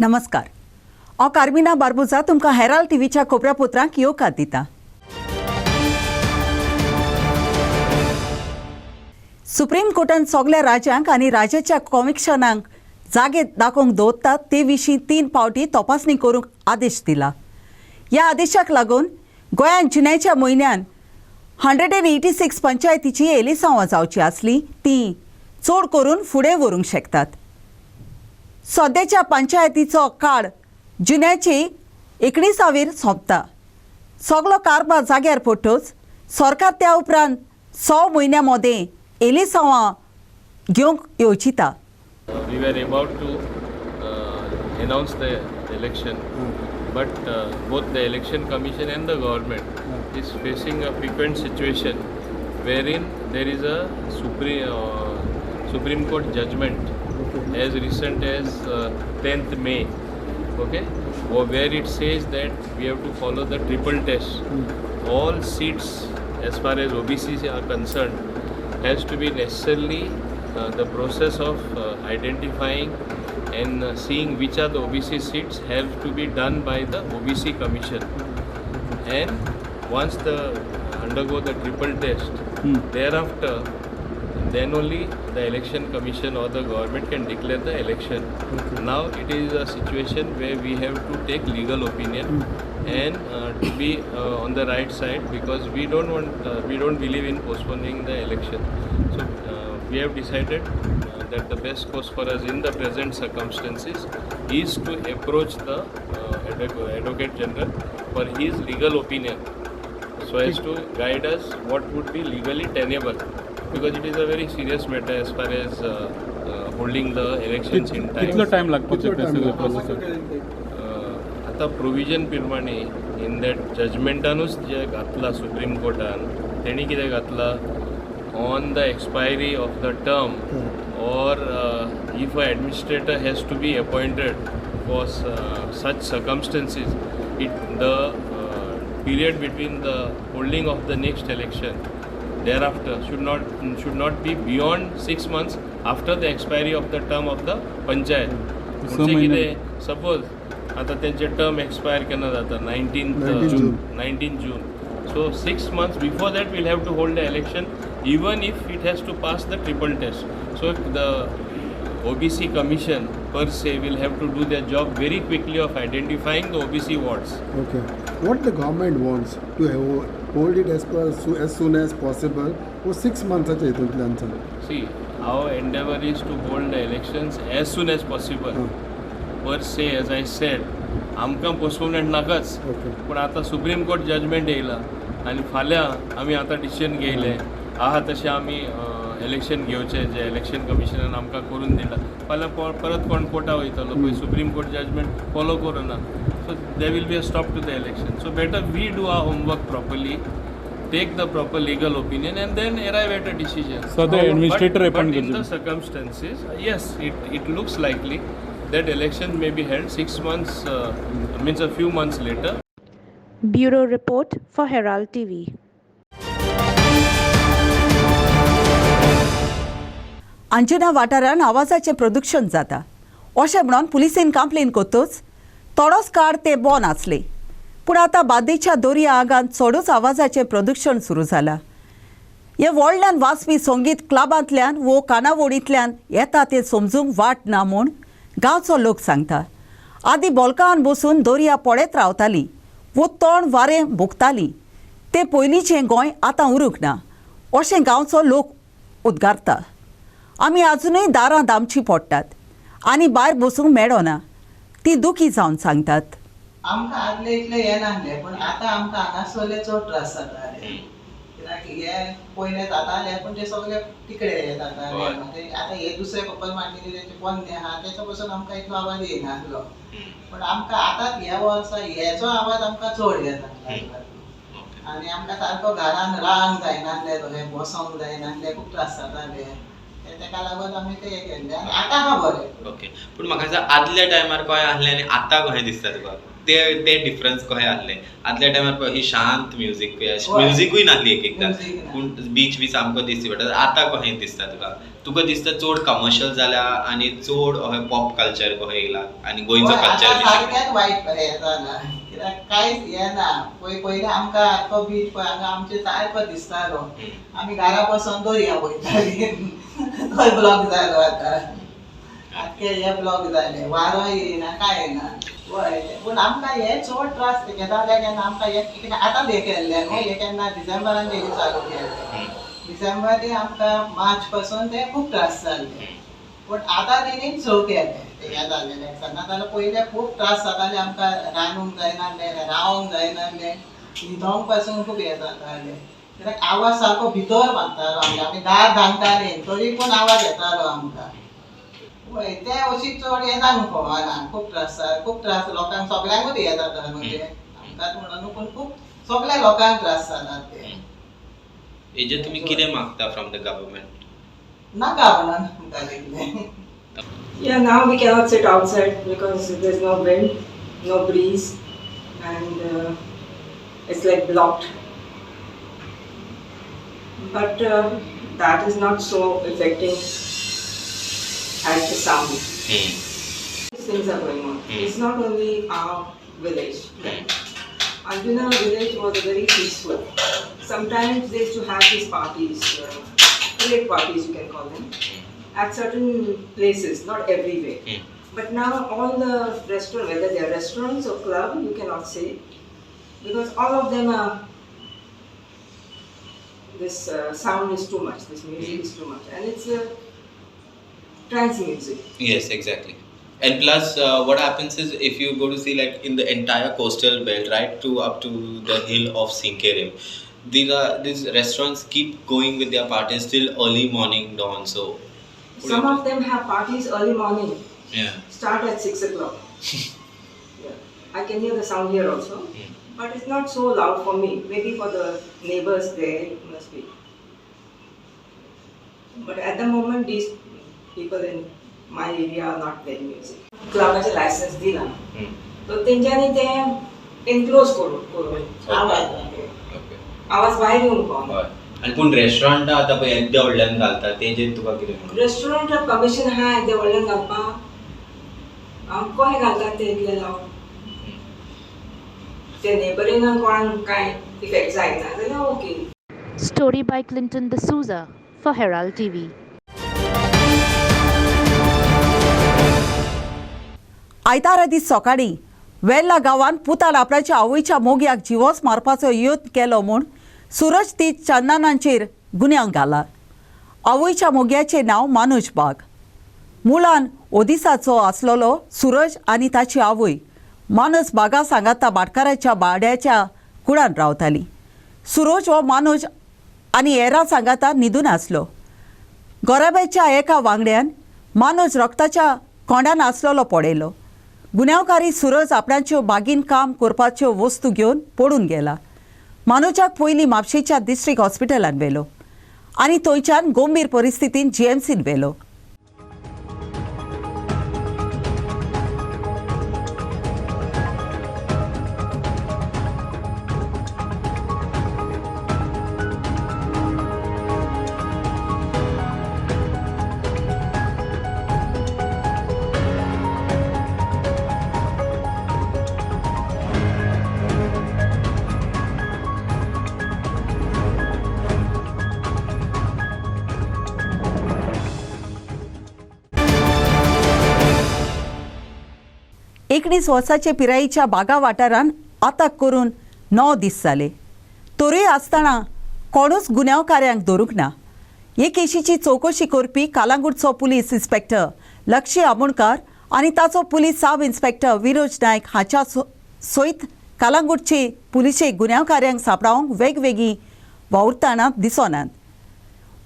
नमस्कार। हांव कार्मिना बार्बोजा तुमकां हेराल्ड टीव्हीच्या खोबऱ्या पुत्रांक येवकार दिता। सुप्रीम कोर्टान सगळ्या राज्यांक आनी राज्याच्या कमिशनांक जागे दाखोवंक दवरतात ते विशीं 3 फावटी तपासणी करूंक आदेश दिला। ह्या आदेशाक लागून गोंयांत जुनायच्या म्हयन्यान 186 पंचायतीची एलिसांवां जावची आसली ती चड करून फुडें व्हरूंक शकतात। सद्याच्या पंचायतीचो काळ जुन्याची 19 सोंपता। सगळो कारभार जाग्यार पडटच सरकार त्या उपरांत 6 म्हयन्यां मदें एलिसांवां घेवंक येवचिता। We were about to announce the election, but both the election commission and the government is facing a frequent situation wherein there is a Supreme Court judgment as recent as 10th May, okay, where it says that we have to follow the triple test. All seats as far as OBCs are concerned has to be necessarily the process of identifying and seeing which are the OBC seats have to be done by the OBC Commission, and once the undergo the triple test, thereafter then only the election commission or the government can declare the election. Now it is a situation where we have to take legal opinion and to be on the right side, because we don't believe in postponing the election. So we have decided that the best course for us in the present circumstances is to approach the Advocate General for his legal opinion, so as to guide us what would be legally tenable, because it is a very serious matter as far as holding the elections in time. कितना time लागतो ते process? आता provision प्रमाणे in that जजमेंटानूच जे घातला supreme कोर्टान, तेणी कितें घातला, on the expiry of the term or if an administrator has to be appointed for such circumstances, the period between the holding of the next election thereafter should not be beyond 6 months after the expiry of the term of the panchayat. म्हणजे कितें, suppose आता त्यांचे term expire केन्ना जाता, 19 जून. So 6 months before that we'll have to hold the election, even if it has to pass the triple test. So the OBC Commission per se will have to do their job very quickly of identifying the OBC wards. Okay. What the government wants to hold it as soon as possible for 6 months. See, our endeavor is to hold the elections as soon as possible. Per se, as I said, आमकां postponement नाकाच, पण आतां supreme court judgement येयला आनी फाल्यां आमी आतां decision घेयलें आहा तशें आमी इलेक्शन घेवचें जें इलेक्शन कमिशनान आमकां करून दिला. फाल्यां परत कोण कोर्टा वयतलो पळय, सुप्रीम कोर्ट जजमेंट फॉलो करूना, so they will be a stop to the election. So better we do our homework properly, take the proper legal opinion and then arrive at a decision. So the administrator but in the circumstances, yes, it looks likely that election may be held 6 months, means a few months later. Bureau Report for Herald TV. Anjuna वाठारान आवाजाचें प्रदूषण जाता अशें म्हणून पुलिसेन complain करतच थोडोच काळ ते बंद आसले, पूण आतां बार्देच्या दर्या आगांत चडूच आवाजाचें प्रदूषण सुरू जालां। हे व्हडल्यान वाजपी संगीत क्लबांतल्यान वो कानावडींतल्यान येता तें समजूंक वाट ना म्हूण गांवचो लोक सांगता। आदीं बॉल्कान बसून दर्या पळयत रावतालीं वो तोंड वारें भोगतालीं, तें पयलींचें गोंय आतां उरूंक ना अशें गांवचो लोक उद्गारता। आमी आजुनूय दारां दामचीं पडटात आनी भायर बसूंक मेळना, ती दुखी जावन सांगतात। आमकां आदले इतले हें नासलें, पूण आतां आमकां हांगासरले चड त्रास जाता। कित्याक हे पयलें जातालें पूण ते सगळे तिकडे हे जाताले, म्हणजे आतां हे दुसरे कपल मांडलेले तेचे पोन्ने आहा तेच्या पासून आमकां इतलो आवाज येयनासलो, पण आमकां आतां ह्या वर्सा हेचो आवाज आमकां चड येता आनी आमकां सारको घरान रावंक जायनासलें, थंय बसोंक जायनासलें, खूब त्रास जाताले, तेका लागून आमी ते केल्ले आनी आतां आहा बरें. ओके, पूण म्हाका आदल्या टायमार कशें आसलें आनी आतां कशें दिसता तुका? ते डिफरन्स कशें आसलें आदल्या टायमार पळय ही शांत म्युजीक हय. म्युजीकूय नासली एक एकदां Music ना. पूण बीच बी सामको दिसची पडटा आतां कशें दिसता तुका दिसता चड कमर्शियल जाला आनी चड अशें पॉप कल्चर कशें येयला आनी गोंयचो हय, कल्चर आतां बी सारकेंच वायट हें जाला कित्याक कांयच हें ना पयलीं आमकां तो बीच पळय हांगा आमचे सारको दिसतालो आमी घरा बसून दर्या वयतालीं थंय ब्लॉक जालो आतां आख्खे हे ब्लॉक जाले वारो येयना कांय येना हय पूण आमकां हे चड त्रास घेताले केन्ना आमकां हे आतां हे केल्ले न्हू हे केन्ना डिसेंबरान तेणी चालू केल्ले डिसेंबर आमकां मार्च पासून ते खूब त्रास जाल्ले पूण आतां तेणी स केले हे जाल्लेले नाजाल्यार पयले खूब त्रास जाताले आमकां रांदूंक जायनासले रावंक जायनासले न्हिदोंक पासून खूब हे जाताले कित्याक आवाज सारको भितर मारतालो आमी दार धांकताले तरी पूण आवाज येतालो आमकां हय ते अशी चड हे जावंक कळना खूब त्रास लोकांक सगळ्यांकूच हे जाता न्हू ते आमकांच म्हणून पूण खूब सगळ्या लोकांक त्रास जातात ते हेजेर तुमी कितें मागता फ्रॉम द गव्हर्मेंट नाका म्हणून आमकां कितें Yeah, now we cannot sit outside because there's no wind, no breeze, and it's like blocked. But that is not so affecting as the sound. These things are going on. It's not only our village. Anjuna village was very peaceful. Sometimes they used to have these parties, great parties you can call them. At certain places, not everywhere. But now all the restaurants, whether they are restaurants or club, you cannot say, because all of them are, this sound is too much, this music is too much, and it's trance music. Yes, exactly. And plus, what happens is if you go to see like in the entire coastal belt, right, to up to the hill of Sinkerim, these restaurants keep going with their parties till early morning dawn. So Some of them have parties early morning. yeah, Start at 6 o'clock. Yeah. I can hear the sound here also, but it's not so loud for me. Maybe for the neighbors there, it must be. But at the moment, these people in my area are not playing music. Clubचे license दिला, तो तेंच्यांनी ते enclose करून आवाज भायर येवंक पावना. आनी पूण रेस्टॉरंटां आतां पळय येद्या व्हडल्यान घालता तेजेर तुका कितें म्हणून रेस्टॉरंटाक कमिशन आहा ते व्हडल्यान घालपाक हांव कशें घालतात ते इतले लावन ते नेबरींगान कोणाक कांय इफेक्ट जायना जाल्यार okay. Story by Clinton D'Souza for Herald TV. आयतारा दीस सकाळीं वेल्ला गांवांत पुतान आपणाच्या आवयच्या मोगयाक जिवोस मारपाचो यत्न केलो म्हूण सूरज तीज चंदनांचेर गुन्यांव घाला. आवयच्या मोगयाचें नांव मानोज बाग. मुळान ओदिसाचो आसलोलो सूरज आनी ताची आवय मानस बागा सांगाता भाटकाराच्या भाड्याच्या कुडान रावताली. सूरज हो मानोज आनी हेरां सांगाता न्हिदून आसलो. गोराब्याच्या एका वांगड्यान मानोज रक्ताच्या कोंड्यान आसलोलो पडयलो. गुन्यांवकारी सूरज आपणाच्यो बागीन काम करपाच्यो वस्तू घेवन पडून गेला. मानोजाक पयलीं म्हापशेच्या डिस्ट्रिक्ट हॉस्पिटलान व्हेलो आनी थंयच्यान गंभीर परिस्थितीन जीएमसीन व्हेलो. एकोणीस वर्साचे पिरायेच्या बागा वाठारान आताक करून 9 दीस जाले. तोरूय आसतना कोणूच गुन्यांवकाऱ्यांक धरूंक ना. हे केशीची चवकशी करपी कालांगूटचो पुलीस इन्स्पेक्टर लक्ष्य आमोणकार आनी ताचो पुलीस सब इन्स्पेक्टर विरोज नायक हांच्या सयत कालांगूटचे पुलिशे गुन्यांवकाऱ्यांक सांपडावंक वेगवेगळीं वावुरताना दिसनात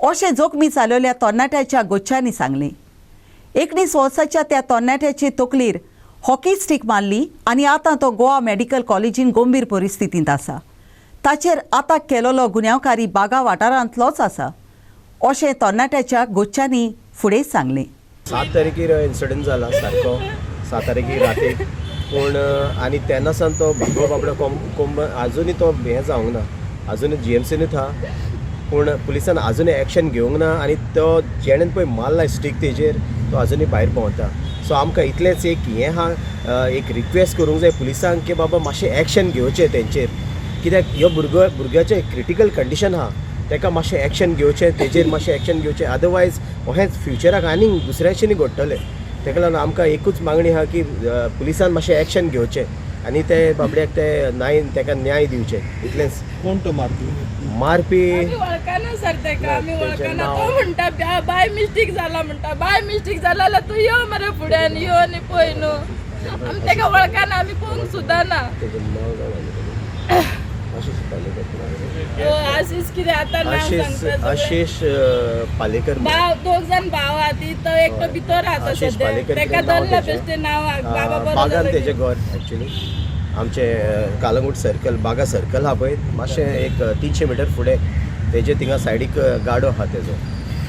अशें जोखमी जाल्ल्या तरणाट्याच्या गोच्च्यांनी सांगलें. 19 वर्साच्या त्या तरणाट्याचे तकलेर हॉकी स्टीक मारली आनी आतां तो गोवा मेडिकल कॉलेजीन गंभीर परिस्थितींत आसा. ताचेर आताक केलोलो गुन्यांवकारी बागा वाठारांतलोच आसा अशें तरणाट्याच्या गोच्च्यांनी फुडें सांगलें. 7 तारखेर इन्सिडंट जाला सारको 7 तारखेर राती पूण आनी तेन्ना सावन तो भिगो बाबडो कोंब आजुनूय तो हें जावंक ना, आजुनूय GMCनूच आहा, पूण पुलिसान आजुनूय एक्शन घेवंक ना आनी तो जेणेन पळय मारला स्टीक तेजेर तो आजुनूय भायर भोंवता. सो आमकां इतलेंच एक हें आहा, एक रिक्वेस्ट करूंक जाय पुलिसांक की बाबा मातशें एक्शन घेवचें तेंचेर, कित्याक ह्यो भुरग्याचें क्रिटिकल कंडिशन आहा, ताका मातशें एक्शन घेवचें, तेजेर मातशें एक्शन घेवचें, अदरवायज अशेंच फ्युचराक आनीक दुसऱ्याचें न्ही घडटलें. ताका लागून आमकां एकूच मागणी आहा की पुलिसान मातशें एक्शन घेवचें आनी ते बाबड्याक ते ताका न्याय दिवचें, इतलेंच. कोण तो मारपी? आमी वळखना सर तेका, आमी वळखना. तो म्हणटा बाय मिस्टेक जाला म्हणटा, बाय मिस्टेक जाला जाल्यार तूं यो मरे फुड्यान, यो आनी पळय न्हू. आमी तेका वळखना, आमी पळोवंक सुद्दां ना. आशीष कितें आतां नांव सांगता? आशीष पालेकर. भाव, दोग जाण भाव आहा, ती तो एकटो भितर आहा सद्या. तेका धरला बेश्टें नांव बाबा बरो बागान तेजें घर एक्चुली आमचे कालंगूट सर्कल, बागा सर्कल आहा पळय, मातशें एक 300 मिटर फुडें तेजे थिंगा सायडीक गाडो आहा तेजो.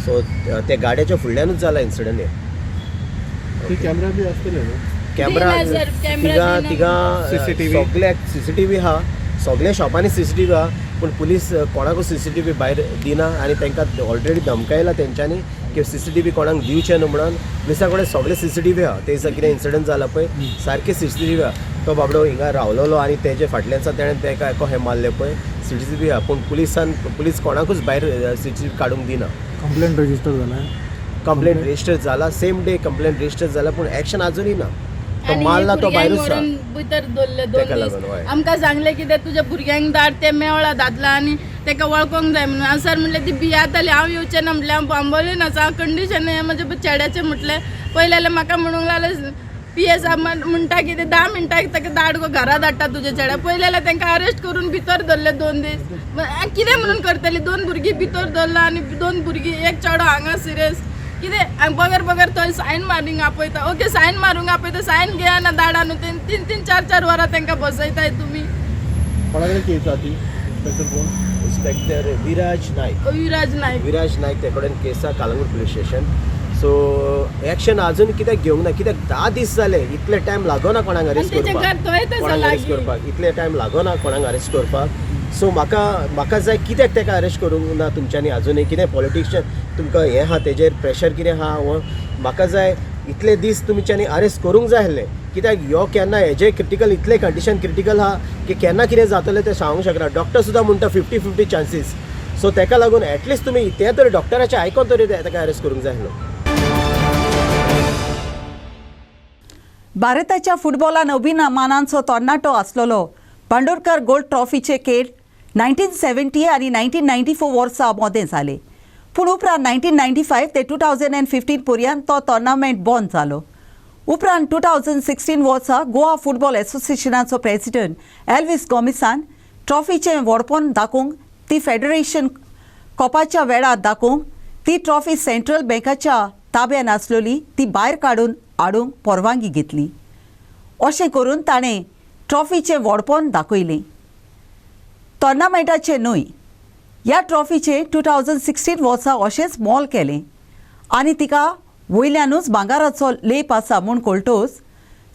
सो ते गाड्याच्या फुडल्यानूच जाला इन्सिडंट हे. कॅमेरा बी आसतले न्हू? कॅमेरा तिगा सगळ्याक CCTV आहा, सगळ्या शॉपांनी CCTV आहा, पूण पुलीस कोणाकूच CCTV भायर दिना आनी तांकां ऑलरेडी धमकायला तेंच्यांनी की CCTV कोणाक दिवचे न्हू म्हणून. पुलिसा कडेन सगळे CCTV आहा, ते दिसा कितें इन्सिडंट जाला पळय सारके CCTV आहा. तो बाबडो हिंगा रावलोलो आनी तेजे फाटल्यानसान तेणें ताका एको हें मारलें पळय, CCTV आहा, पूण पुलीस कोणाकूच भायर CCTV काडूंक दिना. कंप्लेंट रजिस्टर जाला? कंप्लेंट रजिस्टर जाला, सेम डे कंप्लेंट रजिस्टर जाला, पूण एक्शन आजुनूय ना. तो मारला तो भायरूच आहा. भितर दवरले 2 दीस. आमकां सांगलें कितें तुज्या भुरग्यांक धाड, ते मेवळा दादला आनी ताका वळखोंक जाय म्हणून. सर म्हणलें ती भियाताली, हांव येवचें ना म्हणलें, हांव बांबोलें नाचा, हांव कंडिशन हें म्हजे चेड्याचें म्हटलें. पयलें जाल्यार म्हाका म्हणूंक लागलें PS म्हणटा कितें 10 मिनटां ताका धाड गो, घरा धाडटा तुज्या चेड्या. पयलें जाल्यार तांकां अरेस्ट करून भितर धरले 2 दीस. कितें म्हणून करतली? 2 भुरगीं भितर धरला आनी 2 भुरगीं, एक चेडो हांगा सिरियस. कितें बगर थंय सायन मारूंक आपयता. ओके, सायन मारूंक आपयता, सायन घेया ना धाडा न्हू. 3-3, 4-4 वरां तांकां बसयताय तुमी. कोणा कडेन केस आहा ती? इंस्पेक्टर कोण? इंस्पेक्टर विराज नायक. विराज नायक ते कडेन केस आहा, Calangute police station. So action आजून कित्याक घेवंक ना? कित्याक 10 दीस जाले, इतले टायम लागोना कोणाक अरेस्ट करपाक, इतले टायम लागोना कोणाक अरेस्ट करपाक. सो म्हाका जाय कित्याक ताका अरेस्ट करूंक ना तुमच्यांनी आजुनूय? कितें पॉलिटिशियन तुमकां हें आहा, तेजेर प्रेशर कितें आहा? म्हाका जाय इतले दीस तुमच्यांनी अरेस्ट करूंक जाय आसलें, कित्याक ह्यो केन्ना हेजे क्रिटिकल, इतले कंडिशन क्रिटिकल आहा की केन्ना कितें जातलें तें सांगूंक शकना. डॉक्टर सुद्दां म्हणटा 50-50 चान्सीस. सो ताका लागून एटलिस्ट तुमी तें तरी डॉक्टराचें आयकोन तरी ताका अरेस्ट करूंक जाय आसलो. भारताच्या फुटबॉलान अभिमानाचो तरणाटो आसलेलो बांदोडकर गोल्ड ट्रॉफीचे खेळ 1970 आनी 1994 वर्सा मोदें जाले. पूण उपरांत 1995 ते 2015 पर्यंत तो टोर्नामेंट बंद जालो. उपरांत 2016 वर्सा गोवा फुटबॉल एसोसिएशनाचो प्रेसिडेंट एल्विस गॉमिसान ट्रॉफीचें व्हडपण दाखोवंक ती फेडरेशन कपाच्या वेळार दाखोवंक ती ट्रॉफी सेंट्रल बँकाच्या ताब्यान आसलेली ती भायर काडून हाडूंक परवानगी घेतली. अशें करून ताणें ट्रॉफीचें व्हडपण दाखयलें. टोर्नामेंटाचें न्हय, ह्या ट्रॉफीचें 2016 वर्सा अशेंच मोल केलें आनी तिका वयल्यानूच भांगाराचो लेप आसा म्हूण कळटोच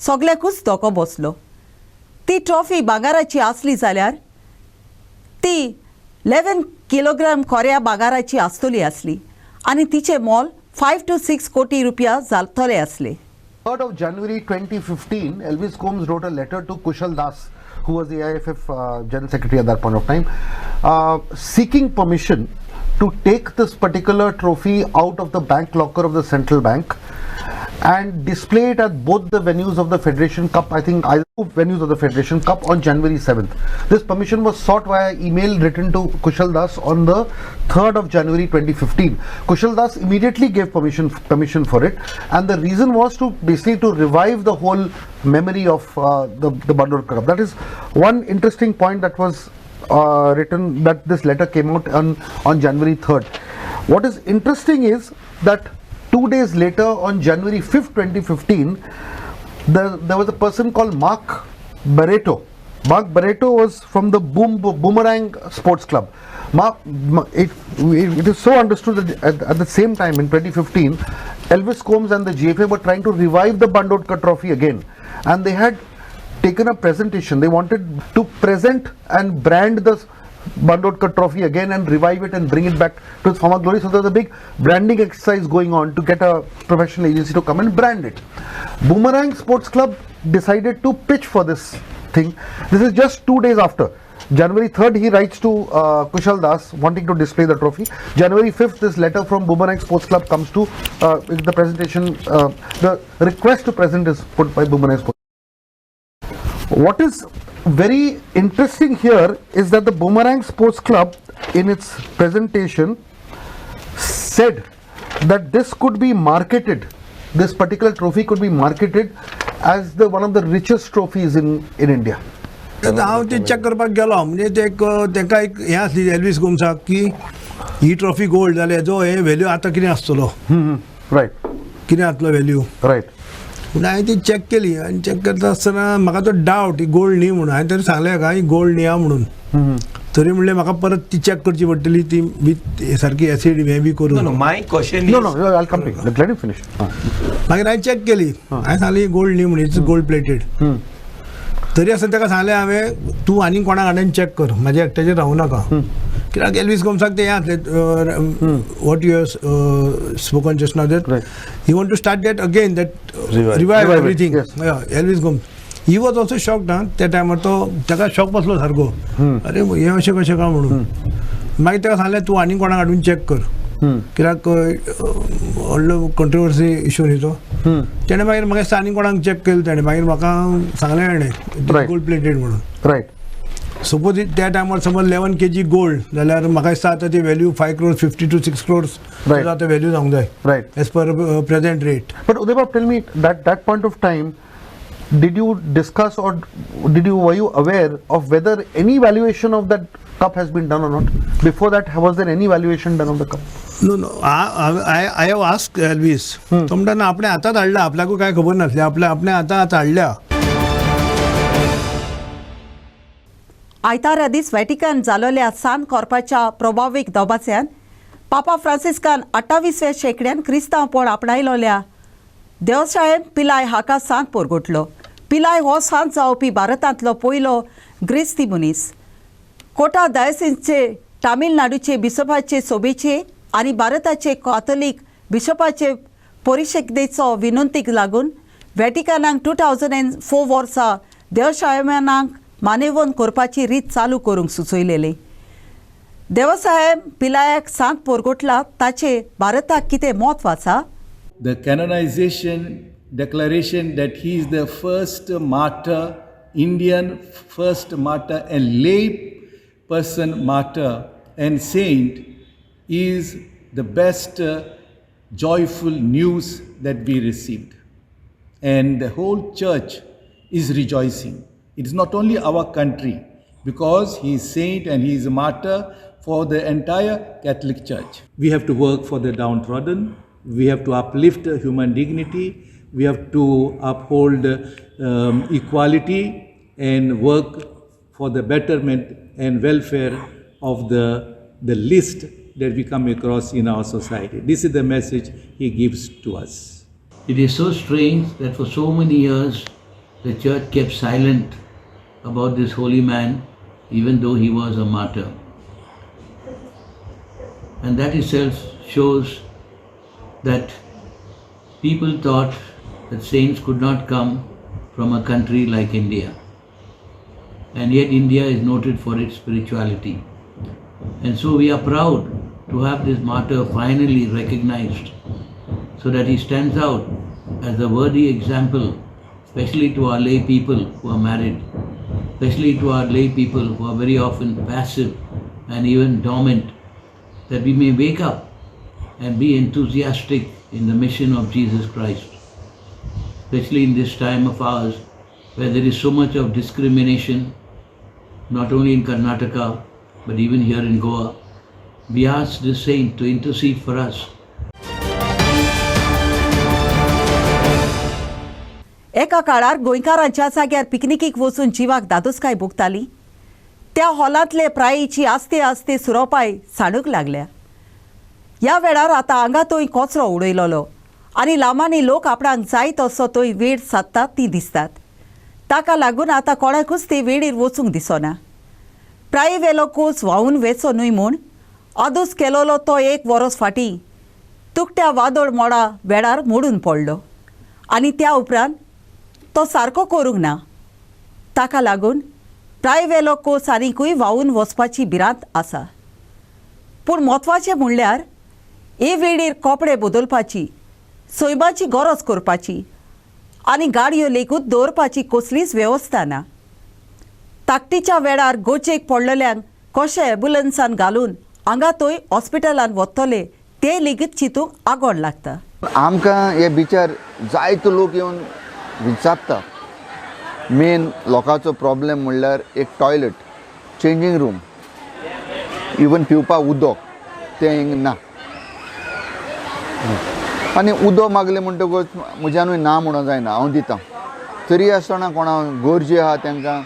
सगळ्याकूच धोको बसलो. ती ट्रॉफी भांगाराची आसली जाल्यार ती 11 किलोग्राम खोऱ्या भांगाराची आसतली आनी तिचें मोल 5 to 6 कोटी रुपया जातले आसले. 3rd of January 2015, Elvis Combs wrote a letter to Kushal Das, who was the AIFF General Secretary at that point of time, seeking permission to take this particular trophy out of the bank locker of the central bank and display it at both the venues of the Federation Cup, I think either two venues of the Federation Cup on January 7th. This permission was sought via email written to Kushal Das on the 3rd of January 2015. Kushal Das immediately gave permission for it, and the reason was to basically to revive the whole memory of the Bandor Cup. That is one interesting point that was written, that this letter came out on January 3rd. What is interesting is that 2 days later, on January 5th, 2015, there was a person called Mark Barreto. Mark Barreto was from the Boomerang Sports Club. It is so understood that at the same time in 2015, Elvis Combs and the GFA were trying to revive the Bandodkar Trophy again, and they had taken a presentation. They wanted to present and brand the Bandodkar trophy again and revive it and bring it back to its former glory. So there's a big branding exercise going on to get a professional agency to come and brand it. Boomerang Sports Club decided to pitch for this thing. This is just 2 days after. January 3rd, he writes to Kushal Das wanting to display the trophy. January 5th, this letter from Boomerang Sports Club comes to the presentation. The request to present is put by Boomerang Sports. What is very interesting here is that the Boomerang Sports Club, in its presentation, said that this could be marketed. This particular trophy could be marketed as one of the richest trophies in India. हांव ते check करपाक गेलो म्हणजे ताका एक हें आसली Elvis गोम्साक की ही ट्रॉफी गोल्ड जाले जो हे व्हॅल्यू आतां कितें आसतलो रायट कितें आसतलो व्हॅल्यू रायट पूण हांवें ती चॅक केली आनी चॅक करता आसतना म्हाका तो डावट ही गोल्ड न्ही म्हणून हांवें तरी सांगलें हाका ही गोल्ड न्ही म्हणून तरी म्हणलें म्हाका परत ती चॅक करची पडटली ती सारकी एसीड हें बी करून माय question No, I'll come to it. Let him finish. मागीर हांवें चॅक केली हांवें सांगलें ही गोल्ड न्ही म्हणून इट्स गोल्ड प्लेटेड तरी आसतना ताका सांगलें हांवें तूं आनी कोणाक हाडून चॅक कर म्हाज्या एकट्याचेर रावूं नाका कित्याक एल्वीस गोम्साक ते हें आसलें what you have spoken just now that he want to start that again that revive everything Elvis Gomes he was also shocked ना त्या टायमार तो ताका शॉक बसलो सारको अरे हें अशें कशें काय म्हणून मागीर ताका सांगलें तूं आनी कोणाक हाडून चॅक कर कित्याक व्हडलो कंट्रोवर्सी इश्यू न्ही तो तेणें मागीर म्हाका आनी कोणाक चॅक केलें तेणें मागीर म्हाका सांगलें हाणें गोल्ड प्लेटेड म्हणून रायट सपोज त्या टायमार समज 11 kg गोल्ड जाल्यार म्हाका दिसता आतां ती व्हॅल्यू 5 crores 50 to 6 crores आतां व्हॅल्यू जावंक जाय right as per present rate But Udaybab, tell me, that point of time, did you discuss or were you aware of whether any valuation of that cup has been done or not? Before that, was there any valuation done of the cup? No I have ask Elvis तो म्हणटा ना आपणें आतांच हाडल्या आपल्याकूय कांय खबर नासलें आपणें आतां हाडल्या आयतारा दीस व्हॅटिकन जालोल्या सान कॉर्पाच्या प्रभावीक दबाच्यान पापा फ्रांसिस्कान 28व्या शेंकड्यान क्रिस्तांवपण आपणायलोल्या देवशाळेन पिलाय हाका सांत परगटलो. पिलाय हो सांत जावपी भारतांतलो पयलो ग्रिस्ती मनीस. कोटा डायसिसचे तामिळनाडूचे बिशपाचे सोबेचे आनी भारताचे कॅथोलीक बिशपाचे परिशदेचो विनंतीक लागून व्हॅटिकनाक 2004 वर्सा देवशाळेमानांक मानेवण करपाची रीत चालू करूंक सुचयलेली. देवसाहेब पिलायाक सांत परगटला ताचे भारताक कितें म्हत्व आसा? The canonization declaration that he is the first martyr, Indian first martyr and lay person martyr and saint is the best joyful news that we received. And the whole church is rejoicing. It is not only our country, because he is saint and he is a martyr for the entire Catholic Church. We have to work for the downtrodden. We have to uplift human dignity. We have to uphold equality and work for the betterment and welfare of the least that we come across in our society. This is the message he gives to us. It is so strange that for so many years the church kept silent about this holy man, even though he was a martyr. And that itself shows that people thought that saints could not come from a country like India. And yet India is noted for its spirituality. And so we are proud to have this martyr finally recognized, so that he stands out as a worthy example, especially to our lay people who are married, especially to our lay people who are very often passive and even dormant, that we may wake up and be enthusiastic in the mission of Jesus Christ, especially in this time of ours where there is so much of discrimination, not only in Karnataka but even here in Goa. We ask the saint to intercede for us. एका काळार गोंयकारांच्या जाग्यार पिकनिकेक वचून जिवाक दादोसकाय भोगताली त्या हॉलांतले प्रायेची आस्ते आस्ते सुरोपाय साणूक लागल्या. ह्या वेळार आतां हांगा थंय कचरो उडयलोलो आनी लांबांनी लोक आपणाक जाय तसो थंय वेळ सादतात ती दिसतात. ताका लागून आतां कोणाकूच ती वेळीर वचूंक दिसना. प्रायवेलो कोस व्हांवून वेचो न्हय म्हूण आदूस केलोलो तो 1 वरोस फाटीं तुकट्या वादळ मोडा वेळार मोडून पडलो आनी त्या उपरांत तो सारको करूंक ना. ताका लागून प्रायवेलो कोस आनीकूय व्हांवून वचपाची भिरांत आसा. पूण म्हत्वाचें म्हणल्यार हे वेळीर कपडे बदलपाची, सैमाची गरज करपाची आनी गाडयो लेगीत दवरपाची कसलीच वेवस्था ना. ताकतीच्या वेळार गोचेक पडलेल्यांक कशे एम्ब्युलन्सान घालून हांगा थंय हॉस्पिटलांत व्हरतले ते लेगीत चिंतूंक आगोड लागता. आमकां हे बिचार जायतो लोक येवन विचारता. मेन लोकांचो प्रॉब्लेम म्हणल्यार एक टॉयलेट, चेंजींग रूम, इवन पिवपा उदक तें हिंग ना. आनी उदक मागलें म्हणटकूच म्हज्यानूय ना म्हणून जायना, हांव दितां. तरी आसतना कोणा गरजे आहा तांकां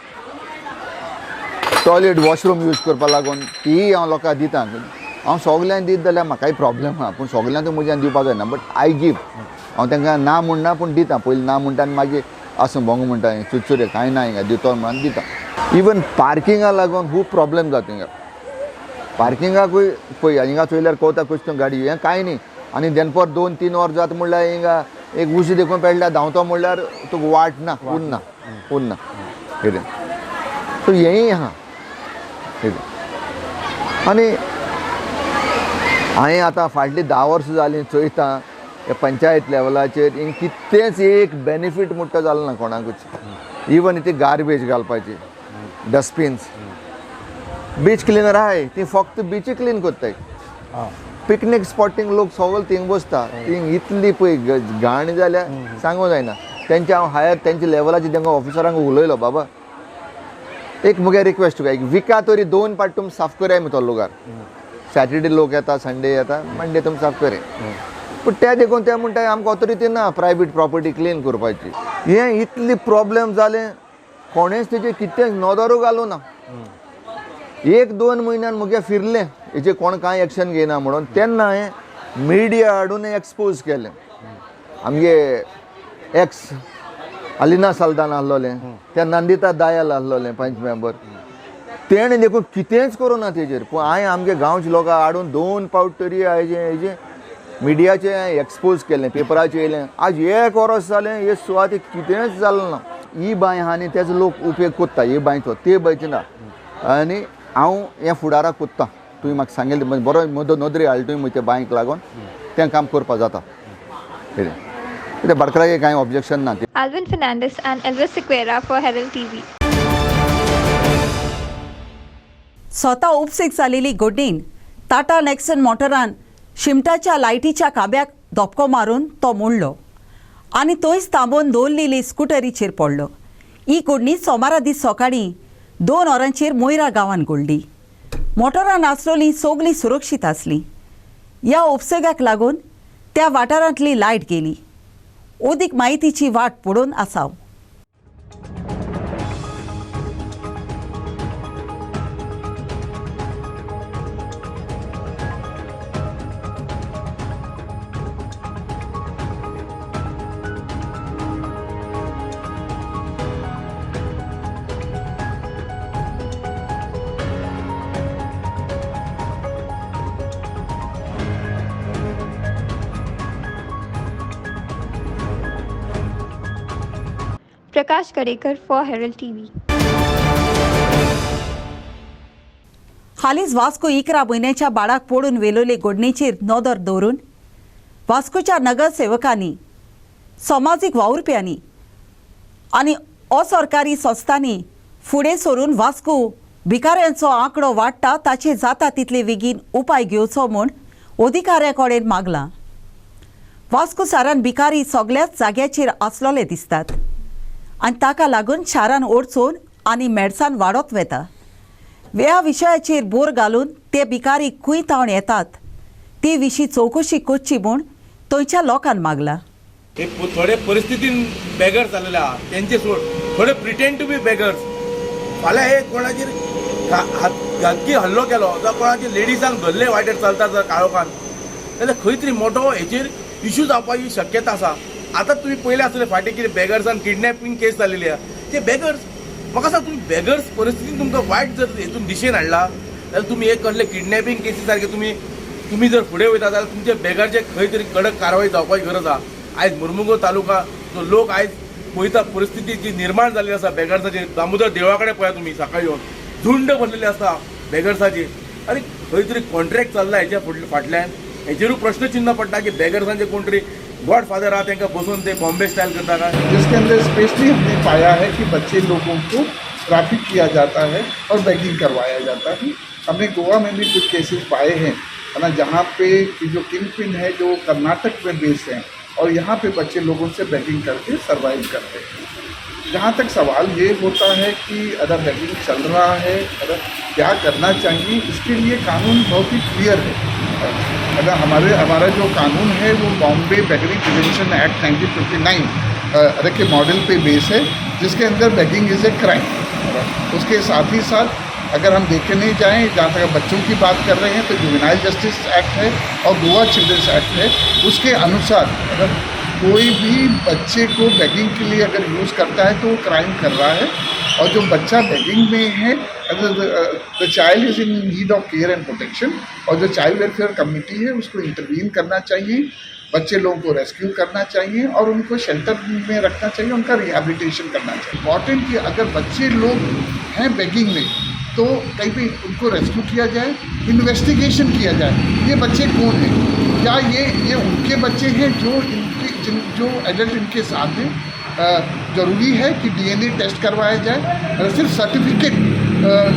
टॉयलेट वॉशरूम यूज करपा लागून तीय हांव लोकांक दितां. हांव सगल्यांक दित जाल्यार म्हाकाय प्रॉब्लेम आहा, पूण सगल्यांक म्हज्यान दिवपाक जायना. बट आय गीव, हांव तांकां ना म्हणना पूण दितां. पयलीं ना म्हणटा आनी मागीर आसूं भोंग म्हणटा चुचुरे कांय ना हिंगा दितो म्हणून दितां. इवन पार्किंगा लागून खूब प्रॉब्लेम जाता हिंगा. पार्किंगाकूय पळय हिंगा चोयल्यार कोवता कशें गाडी हें कांय न्ही. आनी देनपर 2-3 वर जाता म्हणल्यार हिंगा एक उशी देखून पेडल्यार धांवतो म्हणल्यार तुका वाट ना, उरना कितें. सो हेंय आहा कितें. आनी हांवें आतां फाटलीं 10 वर्सां जालीं चोयतां हे पंचायत लेवलाचेर हिंग कितेंच एक बेनिफीट म्हणटा जालें ना कोणाकूच. इवन ती गार्बेज घालपाची, डस्टबिन्स, बीच क्लिनर आहाय ती फक्त बीच क्लीन कोत्ताय. पिकनीक स्पॉटींग लोक सगळे थिंग बसता. थिंग इतली पळय घाण जाल्यार सांगूं जायना. तेंचे हांव हायर तेंच्या लेवलाची तांकां ऑफिसरांक उलयलो, बाबा एक म्हगे रिक्वेस्ट तुका, एक विका तरी 2 पाट तुमी साफ कराय तो लोकार. सॅटर्डे लोक येता, संडे येता, मंडे तुमी साफ करे. पूण ते देखून ते म्हणटा आमकां ऑथॉरिटी ना प्रायवेट प्रॉपर्टी क्लीन करपाची. हें इतली प्रॉब्लेम जालें कोणेच तेजेर कितेंच नदरूच घालूं ना. 1-2 म्हयन्यान मुगे फिरलें हेजेर कोण कांय एक्शन घेयना म्हणून. तेन्ना हांवें मिडिया हाडून एक्सपोज केलें. आमगे एक्स अलिना साल्दान आसलोलें, त्या नंदिता दायाल आसलोलें पंच मेंबर, तेणें देखून कितेंच करूं ना तेजेर. पूण हांवें आमगे गांवच्या लोकांक हाडून 2 पावट तरी हेजें मिडियाचें एक्सपोज केलें, पेपराचेर येयलें. आज 1 वर्स जालें हे सुवातेक कितेंच जालें ना. ही बांय आहा न्ही तेजो लोक उपेग कोत्ता हे बांयचो, ते बांयचो ना. आनी हांव हें फुडाराक कोत्ता. तुवें म्हाका सांगिल्लें बरो नदरे हाडल तुवें ते बांयक लागून तें काम करपा जाता. कितें बडकराक कांय ऑब्जेक्शन ना. Alvin Fernandez and Elvis Sequeira for Herald TV. स्वता उपसेक जालेली गोड्डीन टाटा नेक्सन मोटरान शिमटाच्या लायटीच्या काब्याक धपको मारून तो मोडलो आनी थंयच थांबोवन दवरलेली स्कुटरीचेर पडलो. ही गोडणी सोमारा दीस सकाळीं 2 वरांचेर मोयरा गांवांत घडली. मोटरान आसलोलीं सगळीं सुरक्षीत आसलीं. ह्या उपसेगाक लागून त्या वाठारांतली लायट गेली. ओदीक माहितीची वाट पडून आसाव. Prakash Karekar for Herald TV. हालींच वास्को 11 म्हयन्याच्या बाळाक पडून वेलोले गोडणेचेर नदर दवरून वास्कोच्या नगरसेवकांनी, समाजीक वावुरप्यांनी आनी असरकारी संस्थांनी फुडें सरून वास्को भिकाऱ्यांचो आंकडो वाडटा ताचेर जाता तितले बेगीन उपाय घेवचो म्हूण अधिकाऱ्यां कडेन मागलां. वास्को शारांत भिकारी सगळ्याच जाग्याचेर आसलोले दिसतात आनी ताका लागून शारान ओडचून आनी मेडसाण वाडत वेता. ह्या विशयाचेर बोर घालून ते भिकारी खंय तावन येतात ते विशीं चवकशी करची म्हूण थंयच्या लोकांक मागला. थोडे परिस्थितीन बेगर्स जाल्ले आहा तेंचे सोड, थोडे प्रिटेंड टू बी बेगर्स. फाल्यां हे कोणाचेर घातकी हल्लो केलो जावं कोणाचेर लेडिजांक धरले वाटेर चलता जर काळोखान जाल्यार खंय तरी मोठो हेचेर इश्यू जावपाची शक्यता आसा. आतां तुमी पयलें आसतलें फाटीं कितें बेगर्सान किडनॅपिंग केस जाल्ली आहा. ते बेगर्स म्हाका सांग तुम्ही बेगर्स परिस्थितीन तुमकां वायट जर हेतून दिशेन हाडला जाल्यार तुम्ही एक कसले किडनॅपिंग केसी सारखे तुम्ही जर फुडें वयता जाल्यार तुमचे बेगारचे खंय तरी कडक कारवाई जावपाची गरज आहा. आयज मुर्मुगांव तालुका जो लोक आयज पळयता परिस्थिती जी निर्माण जाल्ली आसा बेगर्साची. दामोदर देवळा कडेन पळया तुमी सकाळी येवन झुंड भरलेली आसता बेगर्साची. आनी खंय तरी कॉन्ट्रॅक्ट चल्ला हेच्या फाटल्यान हेजेरूय प्रश्नचिन्ह पडटा की बेगर्सांचे कोण तरी गॉडफादर आहा तांकां बसून ते बॉम्बे स्टाईल करता काय. जिसके अंदर स्पेशली हमने पाया है कि बच्चे लोगों को ट्रैफिक किया जाता है और बैगिंग करवाया जाता है. हमने गोवा में भी कुछ केसेस पाए हैं है ना, जहाँ पे जो किंग पिन है जो कर्नाटक में बेस्ड हैं और यहाँ पे बच्चे लोगों से बैगिंग करके सर्वाइव करते हैं. जहाँ तक सवाल ये होता है कि अगर बैगिंग चल रहा है अगर क्या करना चाहिए, इसके लिए कानून बहुत ही क्लियर है. अगर हमारा जो कानून है वो बॉम्बे बैगरी प्रिवेंशन एक्ट 1959 के मॉडल पे बेस है, जिसके अंदर बैगिंग इज़ ए क्राइम. उसके साथ ही साथ अगर हम देखने जाएं, जहाँ तक बच्चों की बात कर रहे हैं तो जुवेनाइल जस्टिस एक्ट है और गोवा चिल्ड्रंस एक्ट है. उसके अनुसार अगर कोई भी बच्चे को बैगिंग के लिए अगर यूज़ करता है तो वो क्राइम कर रहा है. और जो बच्चा बैगिंग में है, अगर the child is in need of care end protection, और जो चाइल्ड वेलफेयर कमेटी है उसको इंटरवीन करना चाहिए, बच्चे लोगों को रेस्क्यू करना चाहिए और उनको शेल्टर में रखना चाहिए, उनका रिहेबिलिटेशन करना चाहिए. इम्पॉर्टेंट कि अगर बच्चे लोग हैं बैगिंग में तो कहीं पे उनको रेस्क्यू किया जाए, इन्वेस्टिगेशन किया जाए ये बच्चे कौन हैं, क्या ये उनके बच्चे हैं जो एडल्ट इनके साथ हैं. ज़रूरी है कि डीएनए टेस्ट करवाया जाए, सिर्फ सर्टिफिकेट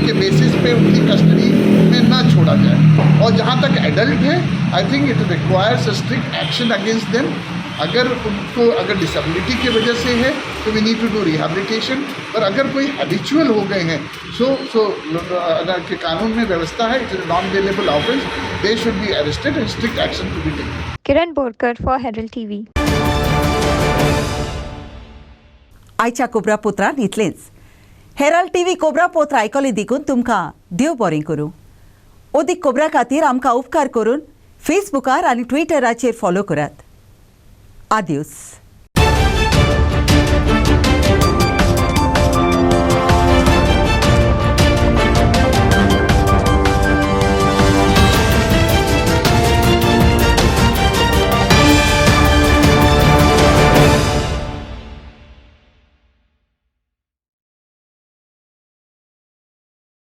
के बेसिस पे उनकी कस्टडी में ना छोड़ा जाए. और जहाँ तक एडल्ट है, I think it requires strict action against them. अगर डिसेबिलिटी की वजह से है तो we need to do rehabilitation. पर अगर कोई हैबिचुअल हो गए हैं सो अगर के कानून में व्यवस्था है, it is non bailable offence, they should be arrested and strict action to be taken. Kiran Borkar for Herald TV. आयच्या कोबरा पोत्रान इतलेंच. हेरल्ड टीव्ही कोबरा पोत्र आयकले देखून तुमकां देव बरें करूं. ओदीक कोबरा खातीर आमकां उपकार करून फेसबुकार आनी ट्विटराचेर फॉलो करात. आदियोस.